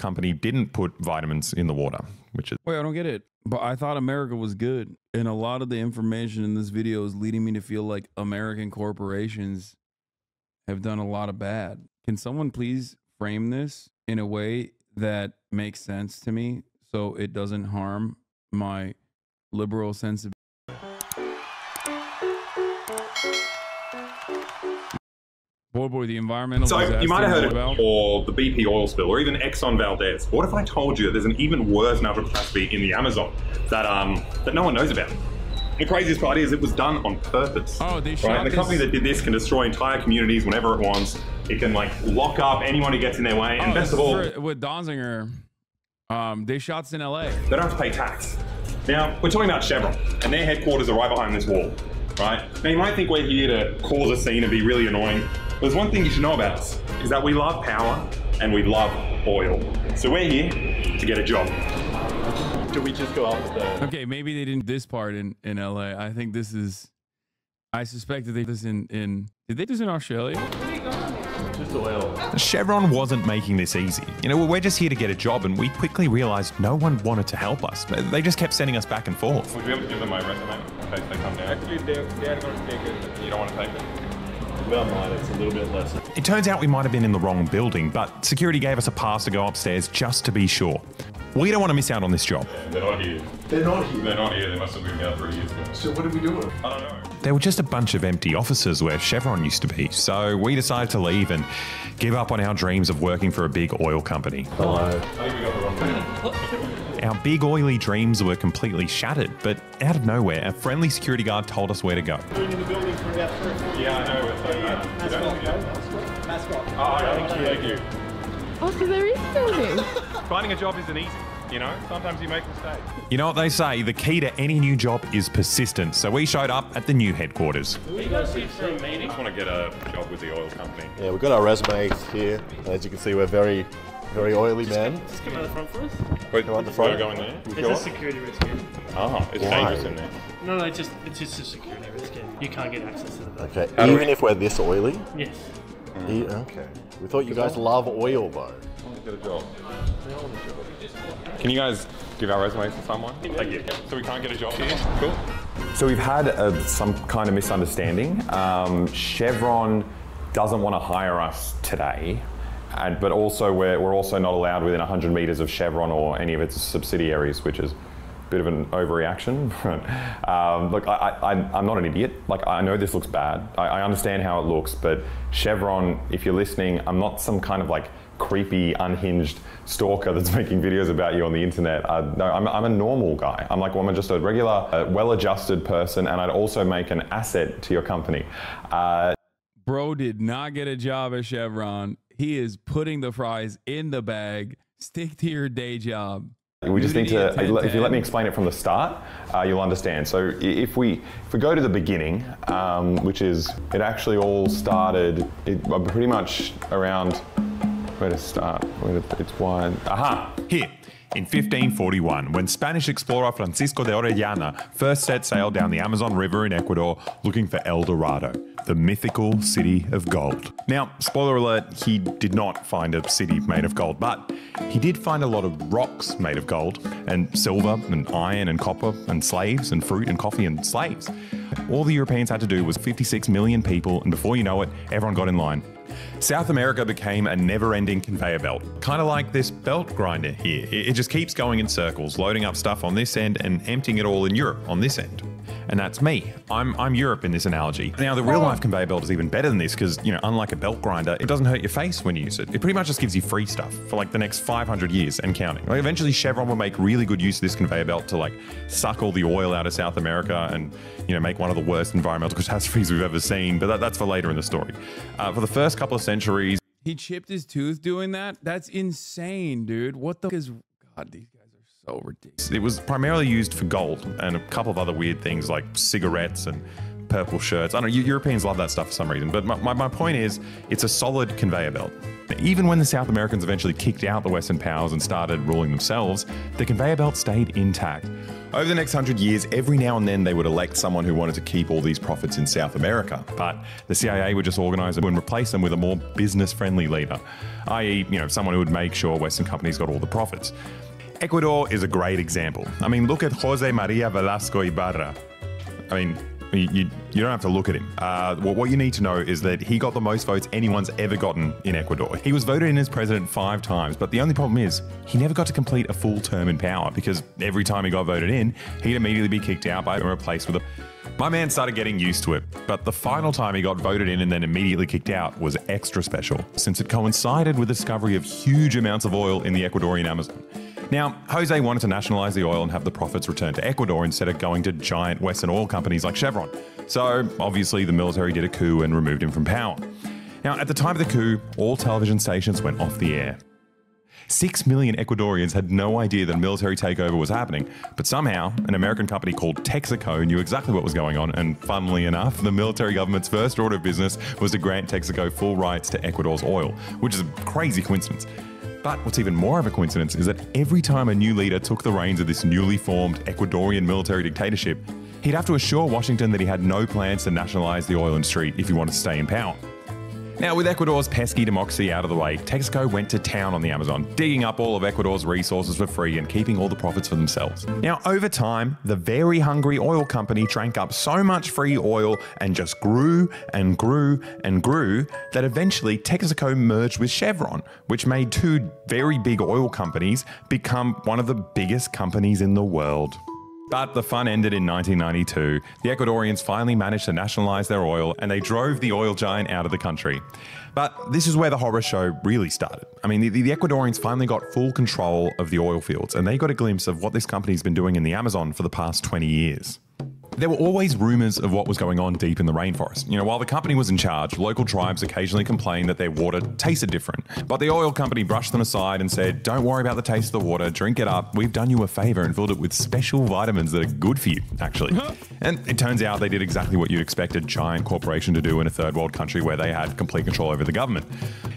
company didn't put vitamins in the water, which is... Wait, I don't get it. But I thought America was good. And a lot of the information in this video is leading me to feel like American corporations have done a lot of bad. Can someone please frame this in a way that makes sense to me so it doesn't harm my liberal sensibility? Boy, the environmental disaster. So you might have heard of or the BP oil spill, or even Exxon Valdez. What if I told you that there's an even worse natural catastrophe in the Amazon that no one knows about? The craziest part is it was done on purpose. Oh, they shot And the company that did this can destroy entire communities whenever it wants. It can like lock up anyone who gets in their way. And best of all, with Donziger, they shot us in LA. They don't have to pay tax. Now we're talking about Chevron, and their headquarters are right behind this wall, right? Now you might think we're here to cause a scene and be really annoying. There's one thing you should know about us, is that we love power and we love oil. So we're here to get a job. Do we just go up the... Okay, maybe they didn't this part in LA. I think this is... I suspect that they did this in... Did they do this in Australia? Just oil. Chevron wasn't making this easy. You know, we're just here to get a job, and we quickly realized no one wanted to help us. They just kept sending us back and forth. Would you be able to give them my resume in case they come down? Actually, they're going to take it. You don't want to take it? Well, mine, it's a little bit less. It turns out we might have been in the wrong building, but security gave us a pass to go upstairs just to be sure. We don't want to miss out on this job. They're not here. They're not here? They're not here. They must have moved out 3 years ago. So what are we doing? I don't know. There were just a bunch of empty offices where Chevron used to be, so we decided to leave and give up on our dreams of working for a big oil company. Hello. I think we got the wrong thing. Our big oily dreams were completely shattered, but out of nowhere, a friendly security guard told us where to go. We're in the building for about 3. Yeah, I know. It's like that. Mascot. Oh, thank you. Oh, so there is building. Finding a job isn't easy, you know? Sometimes you make mistakes. You know what they say, the key to any new job is persistence, so we showed up at the new headquarters. You guys here for a meeting? I just want to get a job with the oil company. Yeah, we've got our resumes here. As you can see, we're very oily, man. Just come out the front for us. Wait, come out the front. Go in there? There's a security risk here. Oh, it's Why? dangerous in there. No, it's just a security risk here. You can't get access to the building. Okay, even if we're this oily? Yes. Okay. We thought you guys love oil, though. I want to get a job. Can you guys give our resumes to someone? Thank you. So we can't get a job here? Cool. So we've had some kind of misunderstanding. Chevron doesn't want to hire us today. But also, we're also not allowed within 100 meters of Chevron or any of its subsidiaries, which is a bit of an overreaction. Look, I'm not an idiot. Like, I know this looks bad. I understand how it looks, but Chevron, if you're listening, I'm not some kind of like creepy, unhinged stalker that's making videos about you on the internet. No, I'm a normal guy. I'm just a regular, well-adjusted person, and I'd also make an asset to your company. Bro did not get a job at Chevron. He is putting the fries in the bag. Stick to your day job. We just need to, if you let me explain it from the start, you'll understand. So if we go to the beginning, which is, it actually all started pretty much around, where to start? It's wide. Aha, here. In 1541, when Spanish explorer Francisco de Orellana first set sail down the Amazon River in Ecuador looking for El Dorado, the mythical city of gold. Now, spoiler alert, he did not find a city made of gold, but he did find a lot of rocks made of gold, and silver, and iron, and copper, and slaves, and fruit, and coffee, and slaves. All the Europeans had to do was 56 million people, and before you know it, everyone got in line. South America became a never-ending conveyor belt, kind of like this belt grinder here. It just keeps going in circles, loading up stuff on this end and emptying it all in Europe on this end. And that's me. I'm Europe in this analogy. Now, the real-life conveyor belt is even better than this because, you know, unlike a belt grinder, it doesn't hurt your face when you use it. It pretty much just gives you free stuff for like the next 500 years and counting. Like, eventually, Chevron will make really good use of this conveyor belt to like suck all the oil out of South America and, you know, make one of the worst environmental catastrophes we've ever seen. But that's for later in the story. For the first couple of centuries, he chipped his tooth doing that? That's insane, dude. What the is... God, these guys are so ridiculous. It was primarily used for gold and a couple of other weird things like cigarettes and purple shirts. I don't know, Europeans love that stuff for some reason. But my point is, it's a solid conveyor belt. Even when the South Americans eventually kicked out the Western powers and started ruling themselves, the conveyor belt stayed intact. Over the next 100 years, every now and then they would elect someone who wanted to keep all these profits in South America, but the CIA would just organize them and replace them with a more business-friendly leader, i.e., someone who would make sure Western companies got all the profits. Ecuador is a great example. I mean, look at Jose Maria Velasco Ibarra. I mean, you don't have to look at him. What you need to know is that he got the most votes anyone's ever gotten in Ecuador. He was voted in as president 5 times, but the only problem is he never got to complete a full term in power because every time he got voted in, he'd immediately be kicked out by and replaced with a... My man started getting used to it, but the final time he got voted in and then immediately kicked out was extra special, since it coincided with the discovery of huge amounts of oil in the Ecuadorian Amazon. Now, Jose wanted to nationalize the oil and have the profits returned to Ecuador instead of going to giant Western oil companies like Chevron. So, obviously, the military did a coup and removed him from power. Now, at the time of the coup, all television stations went off the air. 6 million Ecuadorians had no idea that a military takeover was happening, but somehow an American company called Texaco knew exactly what was going on, and funnily enough, the military government's first order of business was to grant Texaco full rights to Ecuador's oil, which is a crazy coincidence. But what's even more of a coincidence is that every time a new leader took the reins of this newly formed Ecuadorian military dictatorship, he'd have to assure Washington that he had no plans to nationalize the oil industry if he wanted to stay in power. Now, with Ecuador's pesky democracy out of the way, Texaco went to town on the Amazon, digging up all of Ecuador's resources for free and keeping all the profits for themselves. Now, over time, the very hungry oil company drank up so much free oil and just grew and grew and grew that eventually Texaco merged with Chevron, which made 2 very big oil companies become one of the biggest companies in the world. But the fun ended in 1992. The Ecuadorians finally managed to nationalize their oil and they drove the oil giant out of the country. But this is where the horror show really started. I mean, the Ecuadorians finally got full control of the oil fields and they got a glimpse of what this company's been doing in the Amazon for the past 20 years. There were always rumors of what was going on deep in the rainforest. While the company was in charge, local tribes occasionally complained that their water tasted different. But the oil company brushed them aside and said, "Don't worry about the taste of the water, drink it up. We've done you a favor and filled it with special vitamins that are good for you, actually." And it turns out they did exactly what you'd expect a giant corporation to do in a third world country where they had complete control over the government.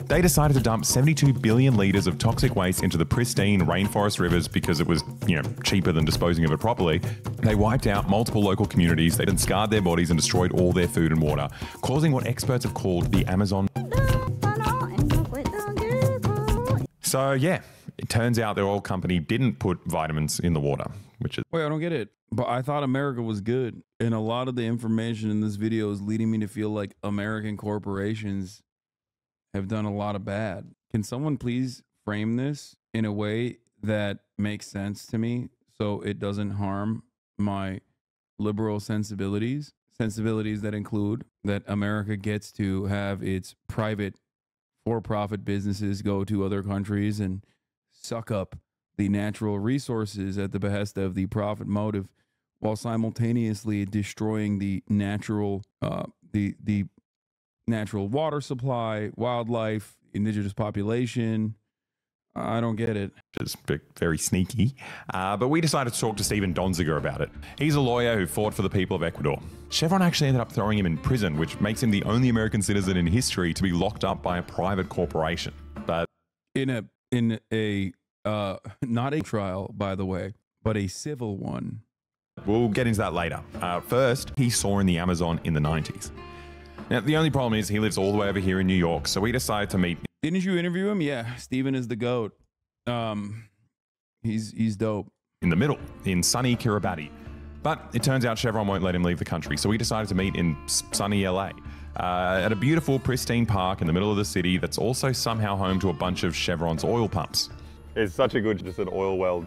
They decided to dump 72 billion litres of toxic waste into the pristine rainforest rivers because it was, cheaper than disposing of it properly. They wiped out multiple local communities, they then scarred their bodies and destroyed all their food and water, causing what experts have called the Amazon. So yeah, it turns out their oil company didn't put vitamins in the water, which is... Wait, I don't get it. But I thought America was good. And a lot of the information in this video is leading me to feel like American corporations have done a lot of bad. Can someone please frame this in a way that makes sense to me so it doesn't harm my liberal sensibilities that include that America gets to have its private for-profit businesses go to other countries and suck up the natural resources at the behest of the profit motive while simultaneously destroying the natural the natural water supply, wildlife, indigenous population. I don't get it. It's very sneaky. But we decided to talk to Steven Donziger about it. He's a lawyer who fought for the people of Ecuador. Chevron actually ended up throwing him in prison, which makes him the only American citizen in history to be locked up by a private corporation. But in a not a trial, by the way, but a civil one. We'll get into that later. First, he saw in the Amazon in the 90s. Now, the only problem is he lives all the way over here in New York, so we decided to meet. Didn't you interview him? Yeah, Steven is the GOAT. He's dope. In the middle, in sunny Kiribati. But it turns out Chevron won't let him leave the country, so we decided to meet in sunny LA. At a beautiful, pristine park in the middle of the city that's also somehow home to a bunch of Chevron's oil pumps. It's such a good, just an oil well.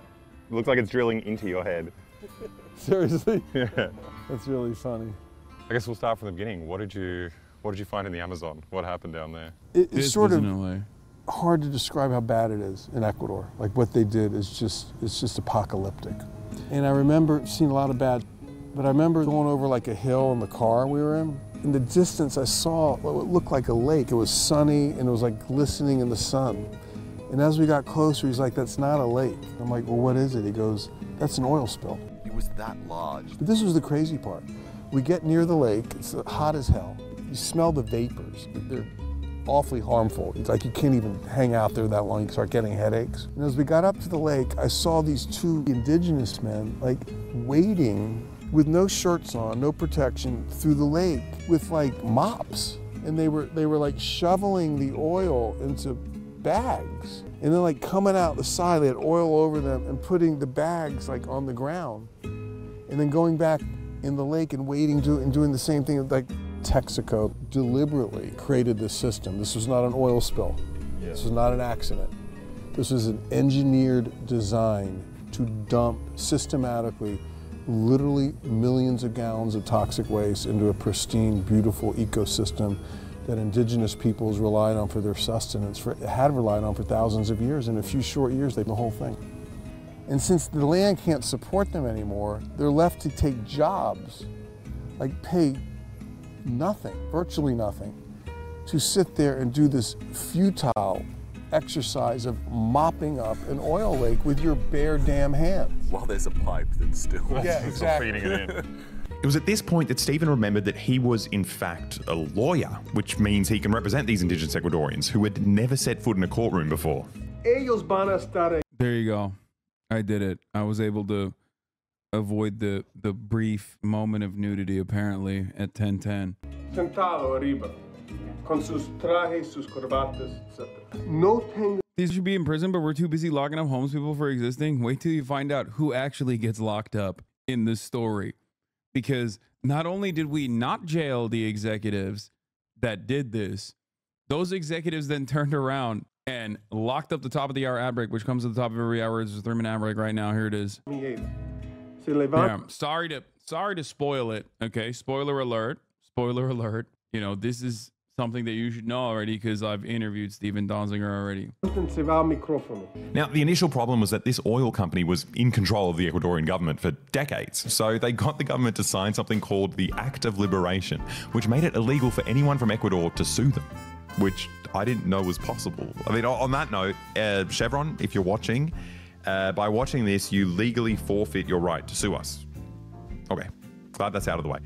It looks like it's drilling into your head. Seriously? Yeah. That's really funny. I guess we'll start from the beginning. What did you find in the Amazon? What happened down there? It's sort of hard to describe how bad it is in Ecuador. Like what they did is it's just apocalyptic. And I remember seeing a lot of bad, but I remember going over like a hill in the car we were in. In the distance I saw what looked like a lake. It was sunny and it was like glistening in the sun. And as we got closer, he's like, "That's not a lake." I'm like, "Well, what is it?" He goes, "That's an oil spill." It was that large. But this was the crazy part. We get near the lake, it's hot as hell. You smell the vapors. They're awfully harmful. It's like you can't even hang out there that long, you start getting headaches. And as we got up to the lake, I saw these two indigenous men like wading with no shirts on, no protection, through the lake with like mops. And they were like shoveling the oil into bags. And then like coming out the side, they had oil over them and putting the bags like on the ground. And then going back in the lake and wading and doing the same thing. Like Texaco deliberately created this system. This was not an oil spill. Yeah. This was not an accident. This was an engineered design to dump systematically literally millions of gallons of toxic waste into a pristine, beautiful ecosystem that indigenous peoples relied on for their sustenance, had relied on for thousands of years. In a few short years, they did the whole thing. And since the land can't support them anymore, they're left to take jobs, like pay nothing, virtually nothing, to sit there and do this futile exercise of mopping up an oil lake with your bare damn hands. While there's a pipe that's still... Yeah, exactly. Feeding it in. It was at this point that Stephen remembered that he was, in fact, a lawyer, which means he can represent these indigenous Ecuadorians who had never set foot in a courtroom before. There you go. I did it. I was able to avoid the brief moment of nudity, apparently, at 10:10. Sentado arriba, con sus trajes, sus corbatas, etc. No tengo... These should be in prison, but we're too busy locking up homeless people for existing. Wait till you find out who actually gets locked up in this story. Because not only did we not jail the executives that did this, those executives then turned around and locked up the top of the hour ad break, which comes at the top of every hour. It's a 3-minute ad break right now. Here it is. Yeah, sorry to spoil it. Okay, spoiler alert. Spoiler alert. You know, this is something that you should know already because I've interviewed Stephen Donziger already. Now, the initial problem was that this oil company was in control of the Ecuadorian government for decades. So they got the government to sign something called the Act of Liberation, which made it illegal for anyone from Ecuador to sue them, which I didn't know was possible. I mean, on that note, Chevron, if you're watching, by watching this, you legally forfeit your right to sue us. Okay, glad that's out of the way.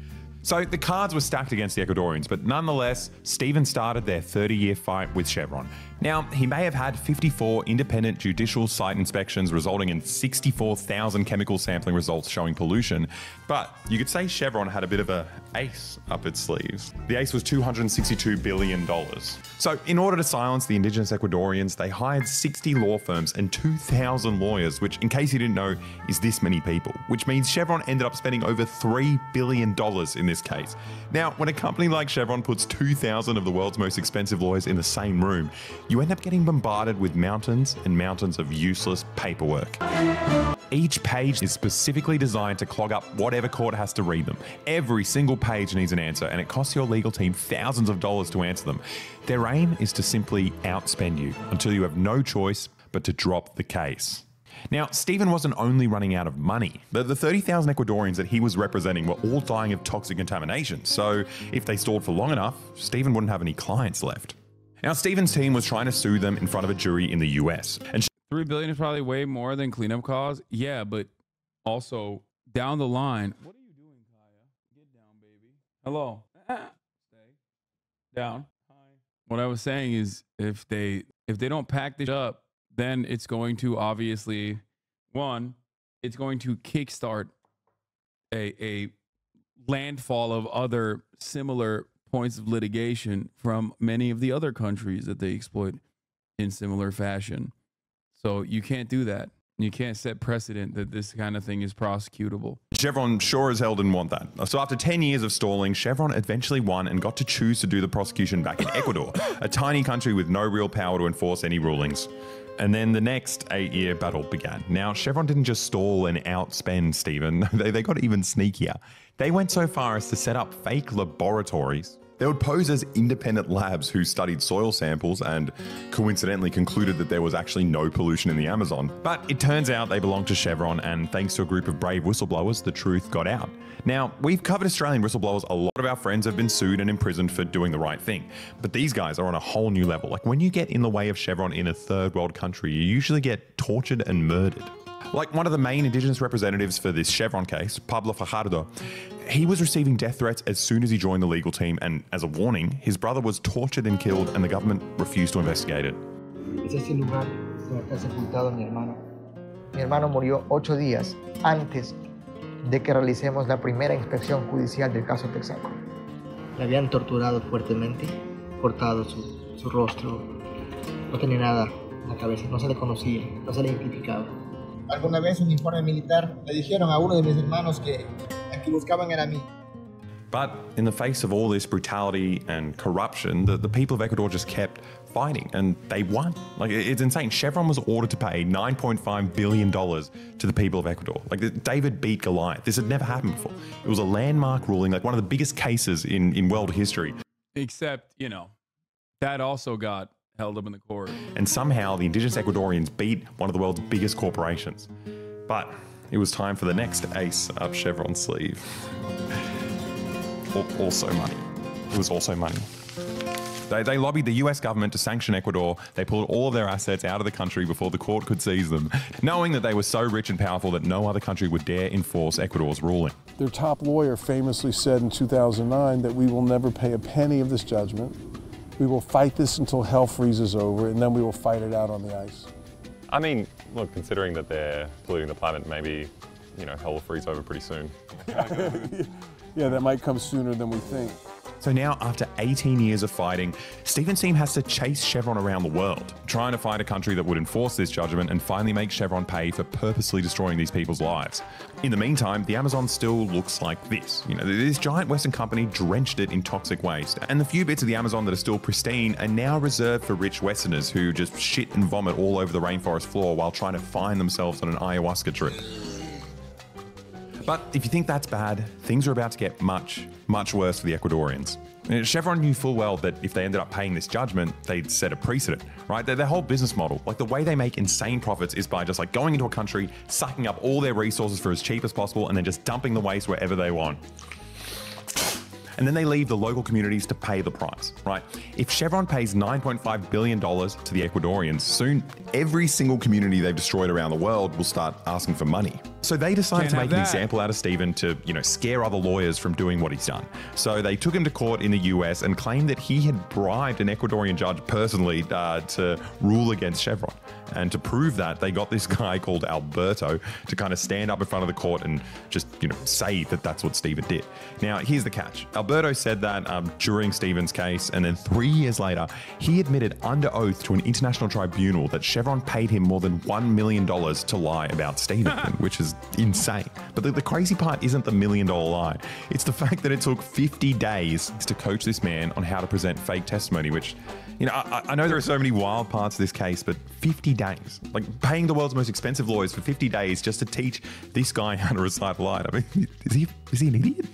So the cards were stacked against the Ecuadorians, but nonetheless, Stephen started their 30-year fight with Chevron. Now, he may have had 54 independent judicial site inspections resulting in 64,000 chemical sampling results showing pollution, but you could say Chevron had a bit of an ace up its sleeves. The ace was $262 billion. So in order to silence the indigenous Ecuadorians, they hired 60 law firms and 2,000 lawyers, which, in case you didn't know, is this many people, which means Chevron ended up spending over $3 billion in this case. Now, when a company like Chevron puts 2,000 of the world's most expensive lawyers in the same room, you end up getting bombarded with mountains and mountains of useless paperwork. Each page is specifically designed to clog up whatever court has to read them. Every single page needs an answer, and it costs your legal team thousands of dollars to answer them. Their aim is to simply outspend you until you have no choice but to drop the case. Now, Stephen wasn't only running out of money. The 30,000 Ecuadorians that he was representing were all dying of toxic contamination, so if they stalled for long enough, Stephen wouldn't have any clients left. Now, Stephen's team was trying to sue them in front of a jury in the US. And $3 billion is probably way more than cleanup costs. Yeah, but also down the line. What are you doing, Kaya? Get down, baby. Hello. Stay down. Hi. What I was saying is, if they don't pack this up, then it's going to obviously, one, it's going to kickstart a landfall of other similar points of litigation from many of the other countries that they exploit in similar fashion. So you can't do that. You can't set precedent that this kind of thing is prosecutable. Chevron sure as hell didn't want that. So after 10 years of stalling, Chevron eventually won and got to choose to do the prosecution back in Ecuador, a tiny country with no real power to enforce any rulings. And then the next 8-year battle began. Now, Chevron didn't just stall and outspend Stephen. They got even sneakier. They went so far as to set up fake laboratories. They would pose as independent labs who studied soil samples and coincidentally concluded that there was actually no pollution in the Amazon. But it turns out they belonged to Chevron, and thanks to a group of brave whistleblowers, the truth got out. Now, we've covered Australian whistleblowers. A lot of our friends have been sued and imprisoned for doing the right thing. But these guys are on a whole new level. Like, when you get in the way of Chevron in a third world country, you usually get tortured and murdered. Like one of the main indigenous representatives for this Chevron case, Pablo Fajardo, He was receiving death threats as soon as he joined the legal team, and as a warning, his brother was tortured and killed, and the government refused to investigate it. Es este lugar donde está sepultado mi hermano. Mi hermano murió 8 días antes de que realicemos la primera inspección judicial del caso Texaco. Le habían torturado fuertemente, cortado su rostro, no tenía nada en la cabeza, no se le conocía, no se le identificaba. Alguna vez un informe militar le dijeron a uno de mis hermanos que el que buscaban era mí. But in the face of all this brutality and corruption, the people of Ecuador just kept fighting, and they won. Like, it's insane. Chevron was ordered to pay $9.5 billion to the people of Ecuador. Like, David beat Goliath. This had never happened before. It was a landmark ruling, like one of the biggest cases in world history. Except, you know, that also got held up in the court. And somehow the indigenous Ecuadorians beat one of the world's biggest corporations. But it was time for the next ace up Chevron's sleeve. Also money. It was also money. They lobbied the US government to sanction Ecuador. They pulled all of their assets out of the country before the court could seize them, knowing that they were so rich and powerful that no other country would dare enforce Ecuador's ruling. Their top lawyer famously said in 2009 that we will never pay a penny of this judgment. We will fight this until hell freezes over, and then we will fight it out on the ice. I mean, look, considering that they're polluting the planet, maybe, you know, hell will freeze over pretty soon. Yeah, that might come sooner than we think. So now, after 18 years of fighting, Stephen's team has to chase Chevron around the world, trying to find a country that would enforce this judgment and finally make Chevron pay for purposely destroying these people's lives. In the meantime, the Amazon still looks like this. You know, this giant Western company drenched it in toxic waste, and the few bits of the Amazon that are still pristine are now reserved for rich Westerners who just shit and vomit all over the rainforest floor while trying to find themselves on an ayahuasca trip. But if you think that's bad, things are about to get much, much worse for the Ecuadorians. Chevron knew full well that if they ended up paying this judgment, they'd set a precedent, right? Their whole business model, like the way they make insane profits is by just like going into a country, sucking up all their resources for as cheap as possible, and then just dumping the waste wherever they want. And then they leave the local communities to pay the price, right? If Chevron pays $9.5 billion to the Ecuadorians, soon every single community they've destroyed around the world will start asking for money. So they decided to make an example out of Stephen to, you know, scare other lawyers from doing what he's done. So they took him to court in the US and claimed that he had bribed an Ecuadorian judge personally to rule against Chevron. And to prove that, they got this guy called Alberto to kind of stand up in front of the court and just, you know, say that that's what Stephen did. Now, here's the catch. Alberto said that during Stephen's case, and then 3 years later, he admitted under oath to an international tribunal that Chevron paid him more than $1 million to lie about Stephen, which is insane. But the crazy part isn't the $1 million lie. It's the fact that it took 50 days to coach this man on how to present fake testimony, which, you know, I know there are so many wild parts of this case, but 50 days, like paying the world's most expensive lawyers for 50 days just to teach this guy how to recite a lie. I mean, is he an idiot?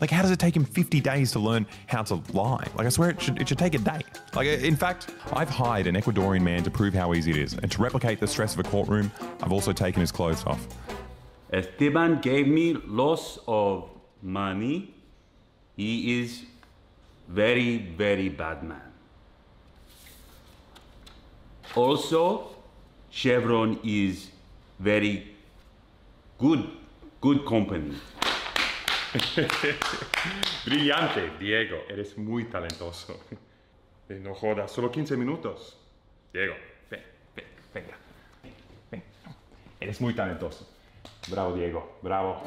Like, how does it take him 50 days to learn how to lie? Like, I swear it should take a day. Like, in fact, I've hired an Ecuadorian man to prove how easy it is. And to replicate the stress of a courtroom, I've also taken his clothes off. Esteban gave me lots of money. He is very, very bad man. Also, Chevron is very good company. Brillante, Diego. Eres muy talentoso. No jodas, solo 15 minutos. Diego, venga. Eres muy talentoso. Bravo, Diego. Bravo.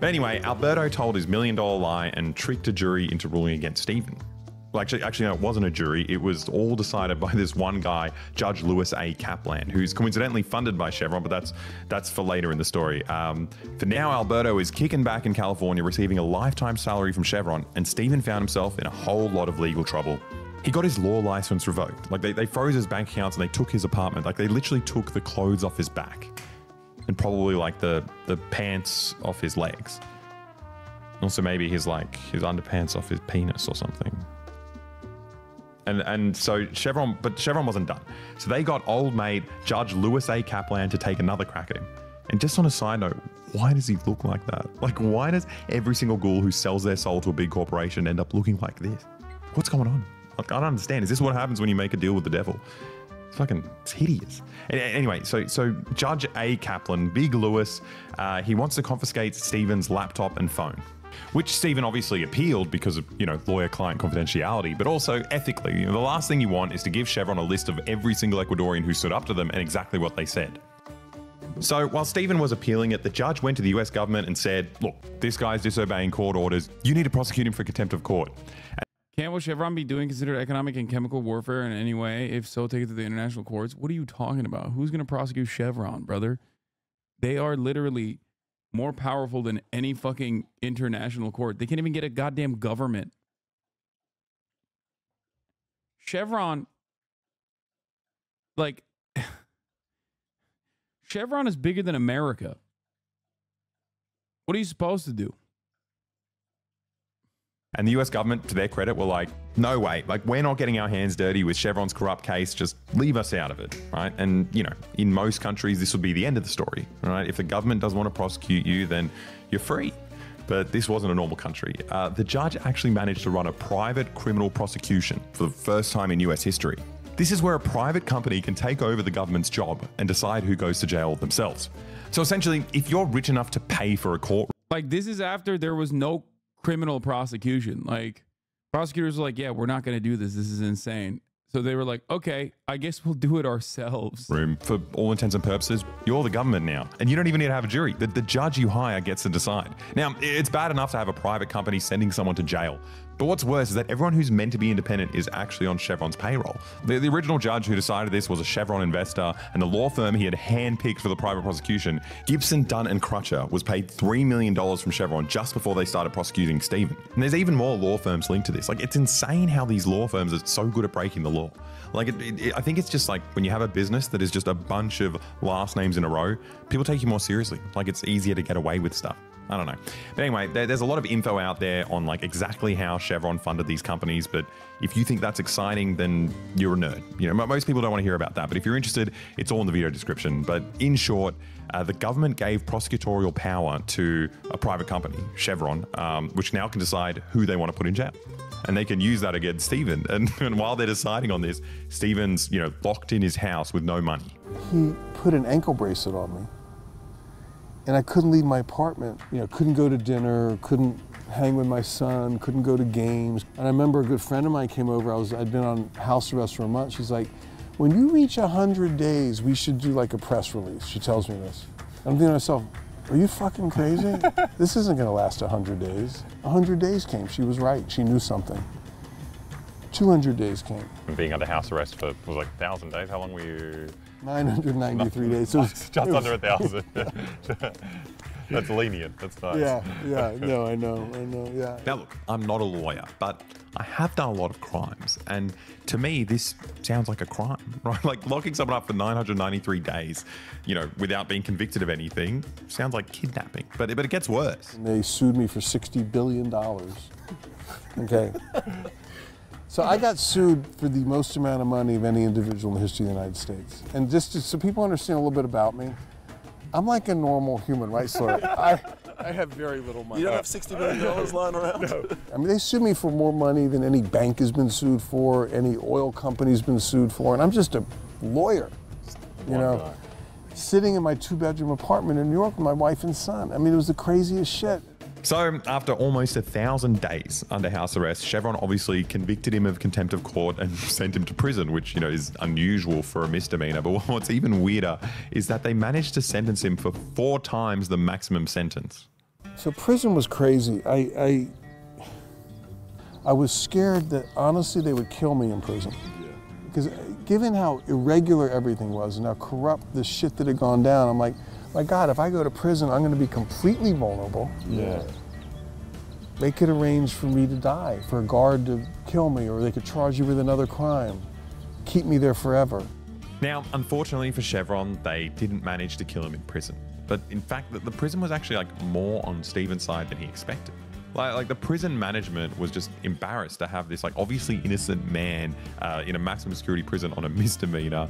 But anyway, Alberto told his $1 million lie and tricked a jury into ruling against Stephen. Well, actually, no, it wasn't a jury. It was all decided by this one guy, Judge Louis A. Kaplan, who's coincidentally funded by Chevron, but that's for later in the story. For now, Alberto is kicking back in California, receiving a lifetime salary from Chevron, and Stephen found himself in a whole lot of legal trouble. He got his law license revoked. Like, they froze his bank accounts and they took his apartment. Like, they literally took the clothes off his back and probably like the pants off his legs. Also maybe his underpants off his penis or something. And so Chevron wasn't done. So they got old mate Judge Louis A. Kaplan to take another crack at him. And just on a side note, why does he look like that? Like, why does every single ghoul who sells their soul to a big corporation end up looking like this? What's going on? Like, I don't understand. Is this what happens when you make a deal with the devil? It's hideous. Anyway, so Judge A. Kaplan, Big Louis, he wants to confiscate Stephen's laptop and phone. Which Stephen obviously appealed because of, lawyer-client confidentiality, but also ethically. The last thing you want is to give Chevron a list of every single Ecuadorian who stood up to them and exactly what they said. So while Stephen was appealing it, the judge went to the US government and said, look, this guy's disobeying court orders. You need to prosecute him for contempt of court. Can't what Chevron be doing considered economic and chemical warfare in any way? If so, take it to the international courts. What are you talking about? Who's going to prosecute Chevron, brother? They are literally more powerful than any fucking international court. They can't even get a goddamn government. Chevron, like, Chevron is bigger than America. What are you supposed to do? And the US government, to their credit, were like, no way, like we're not getting our hands dirty with Chevron's corrupt case, just leave us out of it, right? And, in most countries, this would be the end of the story, right? If the government doesn't want to prosecute you, then you're free. But this wasn't a normal country. The judge actually managed to run a private criminal prosecution for the first time in US history. This is where a private company can take over the government's job and decide who goes to jail themselves. So essentially, if you're rich enough to pay for a court... Like, this is after there was no criminal prosecution. Like, prosecutors were like, yeah, we're not going to do this. This is insane. So they were like, okay, I guess we'll do it ourselves. For all intents and purposes, you're the government now. And you don't even need to have a jury. The judge you hire gets to decide. Now, it's bad enough to have a private company sending someone to jail. But what's worse is that everyone who's meant to be independent is actually on Chevron's payroll. The original judge who decided this was a Chevron investor, and the law firm he had handpicked for the private prosecution, Gibson, Dunn and Crutcher, was paid $3 million from Chevron just before they started prosecuting Stephen. And there's even more law firms linked to this. Like, it's insane how these law firms are so good at breaking the law. Like, I think it's just like when you have a business that is just a bunch of last names in a row, people take you more seriously. Like, it's easier to get away with stuff. I don't know. But anyway, there's a lot of info out there on like exactly how Chevron funded these companies. But if you think that's exciting, then you're a nerd. Most people don't want to hear about that. But if you're interested, it's all in the video description. But in short, the government gave prosecutorial power to a private company, Chevron, which now can decide who they want to put in jail. And they can use that against Stephen. And while they're deciding on this, Stephen's, locked in his house with no money. He put an ankle bracelet on me. And I couldn't leave my apartment, couldn't go to dinner, couldn't hang with my son, couldn't go to games. And I remember a good friend of mine came over, I'd been on house arrest for a month. She's like, when you reach 100 days, we should do like a press release. She tells me this. I'm thinking to myself, are you fucking crazy? This isn't gonna last 100 days. 100 days came, she was right, she knew something. 200 days came. Being under house arrest for, was like 1,000 days, how long were you? 993 days. So just under 1,000. That's lenient, that's nice. Yeah, no, I know, yeah. Now look, I'm not a lawyer, but I have done a lot of crimes, and to me, this sounds like a crime, right? Like locking someone up for 993 days, without being convicted of anything, sounds like kidnapping, but it gets worse. And they sued me for $60 billion, okay? So I got sued for the most amount of money of any individual in the history of the United States. And just so people understand a little bit about me, I'm like a normal human rights lawyer. I have very little money. You don't have $60 million lying around? No. I mean, they sued me for more money than any bank has been sued for, any oil company's been sued for, and I'm just a lawyer, sitting in my 2-bedroom apartment in New York with my wife and son. I mean, it was the craziest shit. So after almost 1,000 days under house arrest, Chevron obviously convicted him of contempt of court and sent him to prison, which, is unusual for a misdemeanor. But what's even weirder is that they managed to sentence him for 4 times the maximum sentence. So prison was crazy. I was scared that honestly they would kill me in prison. Because given how irregular everything was and how corrupt the shit that had gone down, I'm like, my God, if I go to prison, I'm going to be completely vulnerable. Yeah. They could arrange for me to die, for a guard to kill me, or they could charge you with another crime, keep me there forever. Now, unfortunately for Chevron, they didn't manage to kill him in prison. But in fact, the prison was actually more on Stephen's side than he expected. Like the prison management was just embarrassed to have this obviously innocent man in a maximum security prison on a misdemeanor.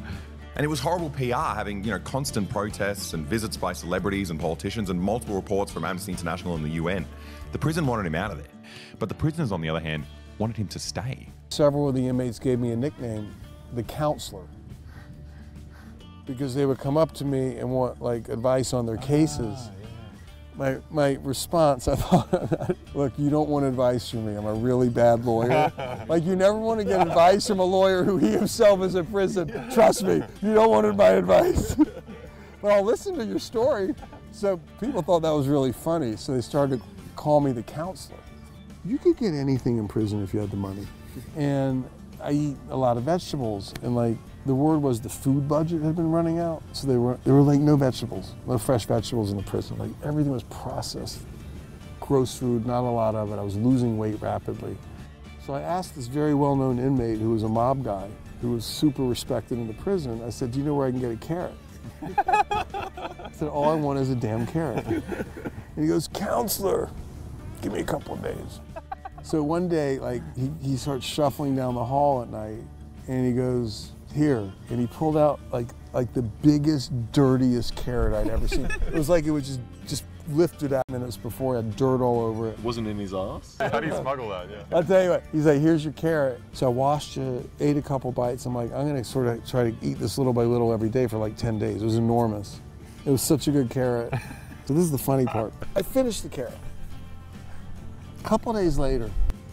And it was horrible PR having, constant protests and visits by celebrities and politicians and multiple reports from Amnesty International and the UN. The prison wanted him out of there. But the prisoners, on the other hand, wanted him to stay. Several of the inmates gave me a nickname, the counselor, because they would come up to me and want advice on their cases. my response, I thought, look, you don't want advice from me. I'm a really bad lawyer. Like, you never want to get advice from a lawyer who he himself is in prison. Trust me, you don't want my advice. But I'll listen to your story. So people thought that was really funny. So they started to call me the counselor. You could get anything in prison if you had the money. And I eat a lot of vegetables, and like, the word was the food budget had been running out, so there were like no vegetables, no fresh vegetables in the prison. Like, everything was processed, gross food, not a lot of it. I was losing weight rapidly. So I asked this very well-known inmate who was a mob guy, who was super respected in the prison. I said, do you know where I can get a carrot? I said, all I want is a damn carrot. And he goes, counselor, give me a couple of days. So one day, like, he starts shuffling down the hall at night, and he goes, here, and he pulled out like the biggest, dirtiest carrot I'd ever seen. It was like it was just lifted out minutes before, it had dirt all over it. Wasn't in his ass? How do you smuggle that? Yeah. I'll tell you what, he's like, here's your carrot. So I washed it, ate a couple bites. I'm like, I'm gonna sort of try to eat this little by little every day for like 10 days. It was enormous. It was such a good carrot. So this is the funny part. I finished the carrot. A couple days later,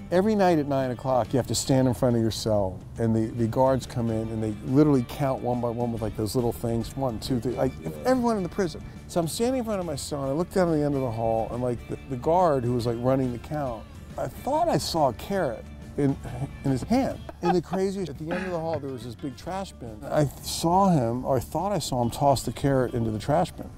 every night at 9 o'clock, you have to stand in front of your cell, and the guards come in, and they literally count one by one with like those little things, 1, 2, 3, like everyone in the prison. So I'm standing in front of my cell, and I look down at the end of the hall, and like the guard who was like running the count, I thought I saw a carrot in his hand. And the craziest, at the end of the hall, there was this big trash bin. I saw him, or I thought I saw him toss the carrot into the trash bin.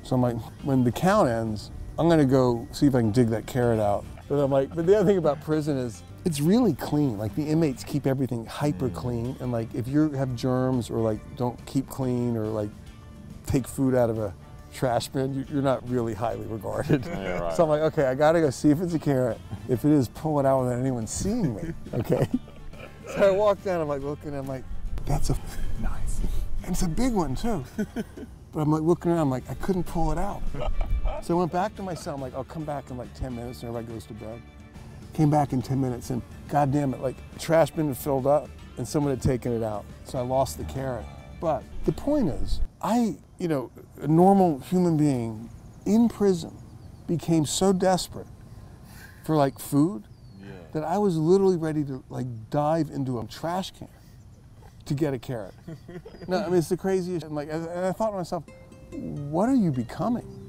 So I'm like, when the count ends, I'm gonna go see if I can dig that carrot out. But I'm like, but the other thing about prison is it's really clean. Like, the inmates keep everything hyper clean, and like, if you have germs or like don't keep clean or like take food out of a trash bin, you're not really highly regarded. Yeah, right. So I'm like, okay, I gotta go see if it's a carrot. If it is, pull it out without anyone seeing me, okay? So I walk down, I'm like looking, I'm like, that's a nice. And it's a big one too. But I'm like looking around, I'm like, I couldn't pull it out. So I went back to my cell, I'm like, I'll come back in like 10 minutes and everybody goes to bed. Came back in 10 minutes and God damn it, like, the trash bin had filled up and someone had taken it out. So I lost the carrot. But the point is, a normal human being in prison became so desperate for like food that I was literally ready to like dive into a trash can to get a carrot. No, I mean, it's the craziest. And like, and I thought to myself, what are you becoming?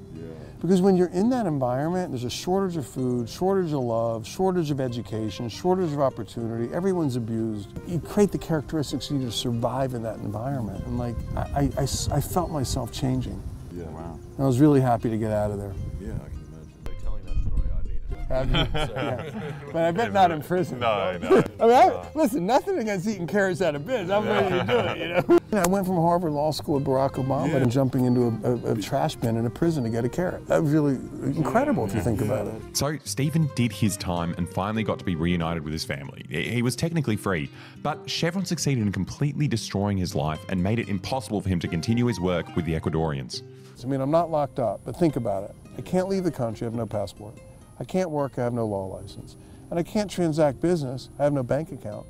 Because when you're in that environment, there's a shortage of food, shortage of love, shortage of education, shortage of opportunity, everyone's abused. You create the characteristics you need to survive in that environment. And like, I felt myself changing. Yeah. Wow. And I was really happy to get out of there. Yeah, I can imagine. By telling that story, I've eaten it. Have you? Yeah. But I bet not in prison. No. I mean, listen, nothing against eating carrots out of bins. I'm ready to do it, you know? I went from Harvard Law School with Barack Obama and jumping into a trash bin in a prison to get a carrot. That was really incredible if you think about it. So Stephen did his time and finally got to be reunited with his family. He was technically free, but Chevron succeeded in completely destroying his life and made it impossible for him to continue his work with the Ecuadorians. I mean, I'm not locked up, but think about it. I can't leave the country, I have no passport. I can't work, I have no law license. And I can't transact business, I have no bank account.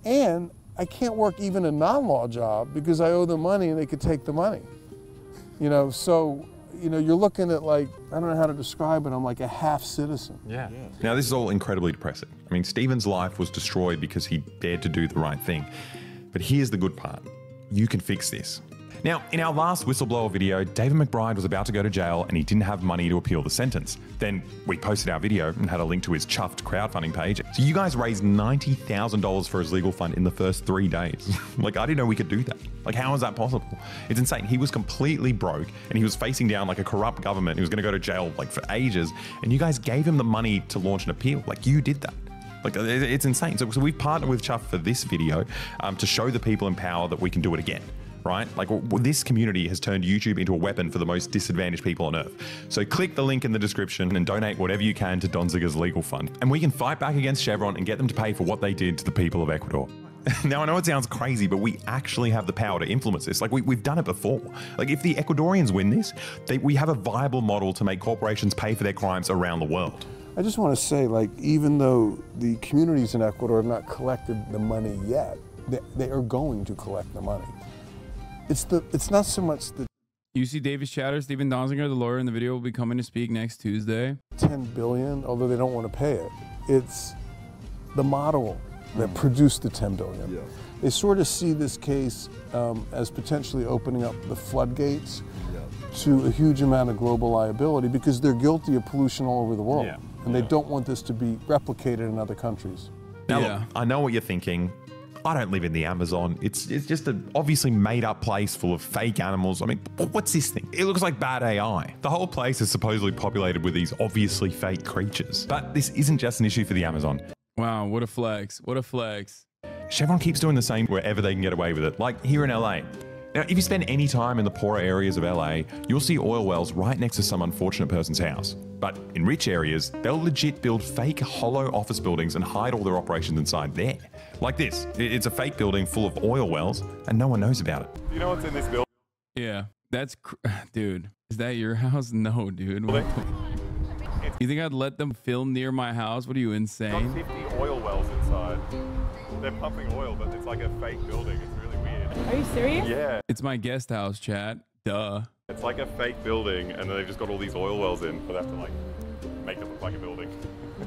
And I can't work even a non-law job because I owe them money and they could take the money. So, you're looking at like, I don't know how to describe it, I'm like a half citizen. Yeah. Now this is all incredibly depressing. I mean, Stephen's life was destroyed because he dared to do the right thing. But here's the good part. You can fix this. Now, in our last whistleblower video, David McBride was about to go to jail and he didn't have money to appeal the sentence. Then we posted our video and had a link to his chuffed crowdfunding page. So you guys raised $90,000 for his legal fund in the first 3 days. Like, I didn't know we could do that. Like, how is that possible? It's insane. He was completely broke and he was facing down like a corrupt government. He was going to go to jail like for ages. And you guys gave him the money to launch an appeal. Like, you did that. Like, it's insane. So we've partnered with Chuff for this video to show the people in power that we can do it again. Right? Like, this community has turned YouTube into a weapon for the most disadvantaged people on earth. So click the link in the description and donate whatever you can to Donziger's legal fund. And we can fight back against Chevron and get them to pay for what they did to the people of Ecuador. Now, I know it sounds crazy, but we actually have the power to influence this. Like, we've done it before. Like, if the Ecuadorians win this, we have a viable model to make corporations pay for their crimes around the world. I just want to say, like, even though the communities in Ecuador have not collected the money yet, they are going to collect the money. It's not so much the You see Davis Chatter, Stephen Donziger, the lawyer in the video, will be coming to speak next Tuesday. 10 billion, although they don't want to pay it. It's the model that produced the 10 billion. Yeah. They sort of see this case as potentially opening up the floodgates to a huge amount of global liability because they're guilty of pollution all over the world. Yeah. And they don't want this to be replicated in other countries. Now, look, I know what you're thinking. I don't live in the Amazon. It's just an obviously made up place full of fake animals. I mean, what's this thing? It looks like bad AI. The whole place is supposedly populated with these obviously fake creatures. But this isn't just an issue for the Amazon. Wow, what a flex. What a flex. Chevron keeps doing the same wherever they can get away with it, like here in LA. Now, if you spend any time in the poorer areas of LA, you'll see oil wells right next to some unfortunate person's house. But in rich areas, they'll legit build fake hollow office buildings and hide all their operations inside there. Like this. It's a fake building full of oil wells and no one knows about it. Do you know what's in this building? Yeah, that's... Dude, is that your house? No, dude. You think I'd let them film near my house? What are you, insane? Got 50 oil wells inside. They're pumping oil, but it's like a fake building. It's really weird. Are you serious? Yeah. It's my guest house, chat. Duh. It's like a fake building, and then they've just got all these oil wells in, but they have to like make it look like a building.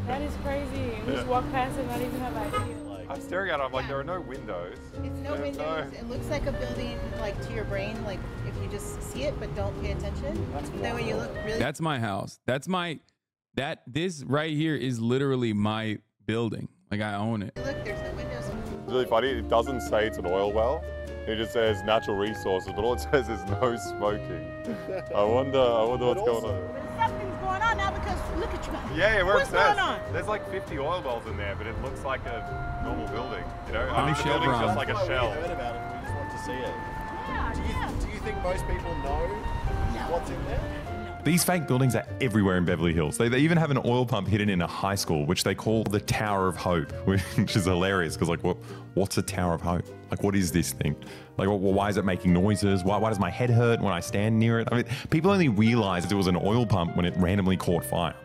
That is crazy. We just walk past and not even have an idea. I'm staring at it, I'm like, there are no windows. It's no windows. It looks like a building, like to your brain, like if you just see it but don't pay attention. Then when you look really. That's my house. That's my. This right here is literally my building. Like I own it. Look, there's no windows. It's really funny. It doesn't say it's an oil well. It just says natural resources, but all it says is no smoking. I wonder what's going on. Something's going on now because look at you guys. Yeah, where What's it says. going on? There's like 50 oil wells in there, but it looks like a normal building. You know, I'm I think the building's Chevron. just like a shell. We heard about it. We just want to see it. Yeah, Do you think most people know what's in there? These fake buildings are everywhere in Beverly Hills. They even have an oil pump hidden in a high school, which they call the Tower of Hope, which is hilarious because, like, what's a Tower of Hope? Like, what is this thing? Like, why is it making noises? Why does my head hurt when I stand near it? I mean, people only realized it was an oil pump when it randomly caught fire.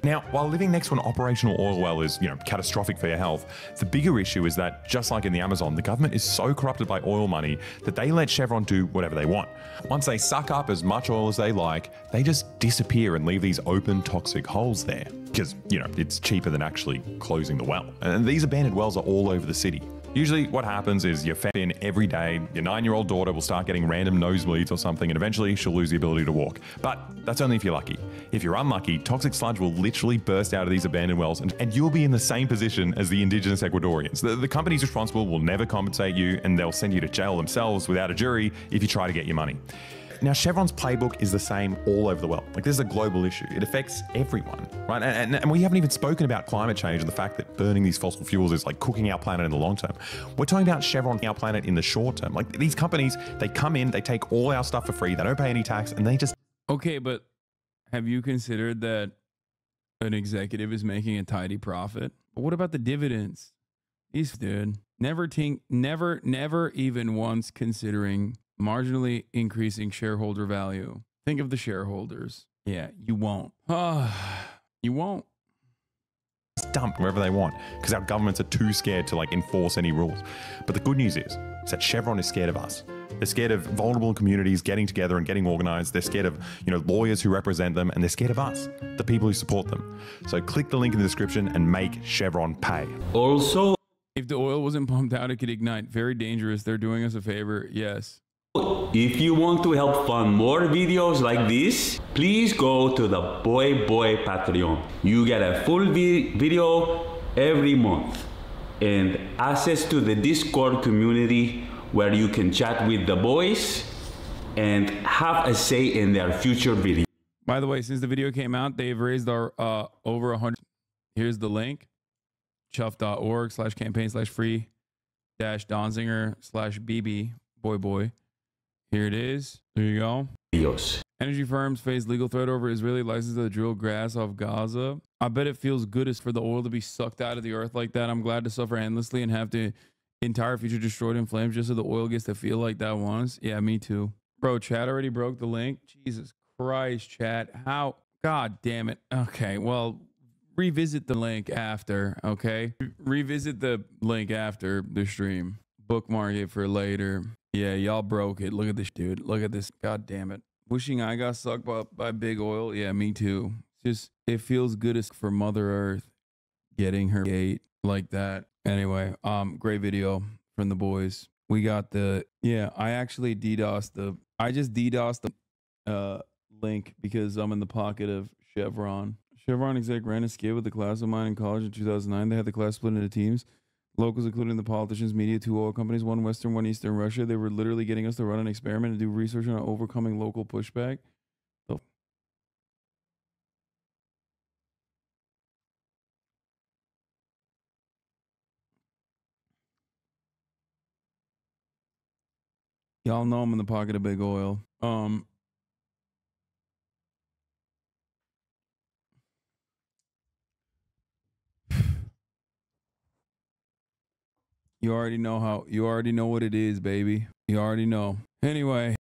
Now, while living next to an operational oil well is, catastrophic for your health, the bigger issue is that, just like in the Amazon, the government is so corrupted by oil money that they let Chevron do whatever they want. Once they suck up as much oil as they like, they just disappear and leave these open, toxic holes there. Because, it's cheaper than actually closing the well. And these abandoned wells are all over the city. Usually what happens is you're fed in every day, your 9-year-old daughter will start getting random nosebleeds or something, and eventually she'll lose the ability to walk. But that's only if you're lucky. If you're unlucky, toxic sludge will literally burst out of these abandoned wells, and you'll be in the same position as the indigenous Ecuadorians. The companies responsible will never compensate you, and they'll send you to jail themselves without a jury if you try to get your money. Now, Chevron's playbook is the same all over the world. Like, this is a global issue. It affects everyone, right? And we haven't even spoken about climate change and the fact that burning these fossil fuels is like cooking our planet in the long term. We're talking about Chevron, our planet, in the short term. Like, these companies, they come in, they take all our stuff for free, they don't pay any tax, and they just... Okay, but have you considered that an executive is making a tidy profit? But what about the dividends? These dude, never even once considering marginally increasing shareholder value. Think of the shareholders. Yeah, you won't. You won't. Dump wherever they want because our governments are too scared to enforce any rules. But the good news is that Chevron is scared of us. They're scared of vulnerable communities getting together and getting organized. They're scared of, lawyers who represent them, and they're scared of us, the people who support them. So click the link in the description and make Chevron pay. Also, if the oil wasn't pumped out, it could ignite. Very dangerous. They're doing us a favor. Yes. if you want to help fund more videos like this, please go to the Boy Patreon. You get a full video every month and access to the Discord community where you can chat with the boys and have a say in their future videos. By the way, since the video came out, they've raised our over 100. Here's the link: chuff.org/campaign/free-donzinger/bb boy. Here it is. There you go. Videos. Energy firms face legal threat over Israeli license to drill gas off Gaza. I bet it feels good as for the oil to be sucked out of the earth like that. I'm glad to suffer endlessly and have the entire future destroyed in flames just so the oil gets to feel like that once. Yeah, me too. Bro, chat already broke the link. Jesus Christ, chat. How? God damn it. Okay, well, revisit the link after, okay? Revisit the link after the stream. Bookmark it for later. Yeah, y'all broke it. Look at this, dude. Look at this. God damn it. Wishing I got sucked by big oil. Yeah, me too. Just, it feels good as for Mother Earth getting her gate like that. Anyway, great video from the boys. We got the, yeah, I actually I just DDoSed the link because I'm in the pocket of Chevron. Chevron exec ran a skit with a class of mine in college in 2009. They had the class split into teams. Locals, including the politicians, media, 2 oil companies, 1 Western, 1 Eastern Russia. They were literally getting us to run an experiment and do research on overcoming local pushback. So y'all know I'm in the pocket of big oil. You already know what it is, baby. You already know. Anyway.